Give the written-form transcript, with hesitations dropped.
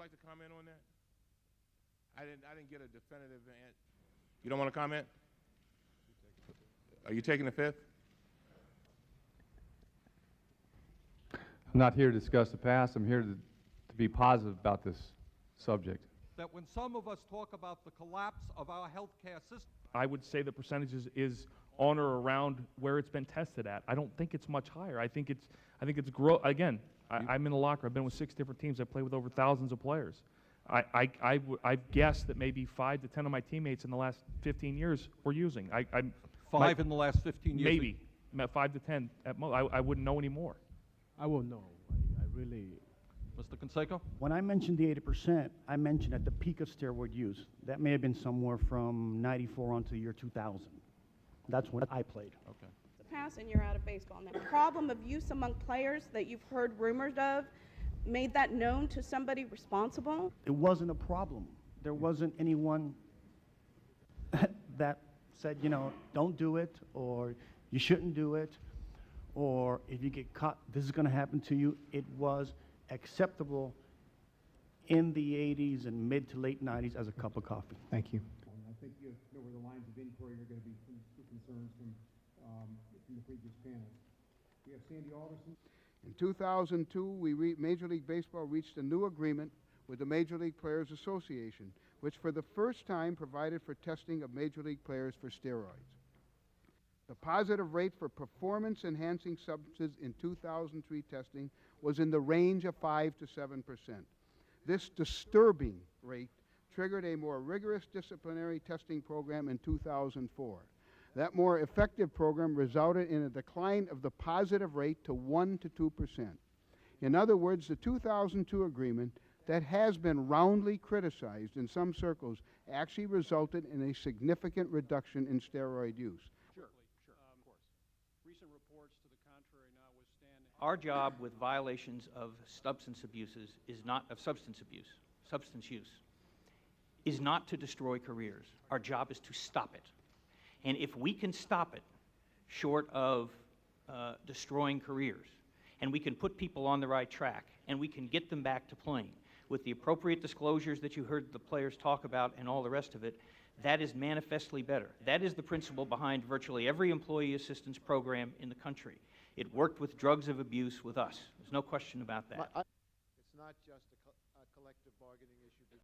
like to comment on that? I didn't get a definitive answer. You don't want to comment? Are you taking the fifth? I'm not here to discuss the past. I'm here to be positive about this subject. That when some of us talk about the collapse of our healthcare system, I would say the percentage is on or around where it's been tested at. I don't think it's much higher. I think it's again. I'm in the locker. I've been with 6 different teams. I play with over thousands of players. I've guessed that maybe 5 to 10 of my teammates in the last 15 years were using. five in the last 15 years. Maybe 5 to 10 at most. I wouldn't know anymore. I won't know. I really. Mr. Canseco? When I mentioned the 80%, I mentioned at the peak of steroid use. That may have been somewhere from 94 on to the year 2000. That's when I played. Okay. Pass and you're out of baseball. Now, problem of use among players that you've heard rumors of, made that known to somebody responsible? It wasn't a problem. There wasn't anyone that said, you know, don't do it, or you shouldn't do it, or if you get caught, this is going to happen to you. It was acceptable in the 80s and mid to late 90s as a cup of coffee. Thank you. I think you know where the lines of inquiry are going to be from concerns from the previous panel. We have Sandy Alderson. In 2002, Major League Baseball reached a new agreement with the Major League Players Association, which for the first time provided for testing of Major League players for steroids. The positive rate for performance-enhancing substances in 2003 testing was in the range of 5 to 7%. This disturbing rate triggered a more rigorous disciplinary testing program in 2004. That more effective program resulted in a decline of the positive rate to 1 to 2%. In other words, the 2002 agreement that has been roundly criticized in some circles actually resulted in a significant reduction in steroid use. Of course. Recent reports to the contrary notwithstanding. Our job with violations of substance use, is not to destroy careers. Our job is to stop it. And if we can stop it, short of destroying careers, and we can put people on the right track, and we can get them back to playing with the appropriate disclosures that you heard the players talk about and all the rest of it, that is manifestly better. That is the principle behind virtually every employee assistance program in the country. It worked with drugs of abuse with us. There's no question about that. It's not just a collective bargaining issue.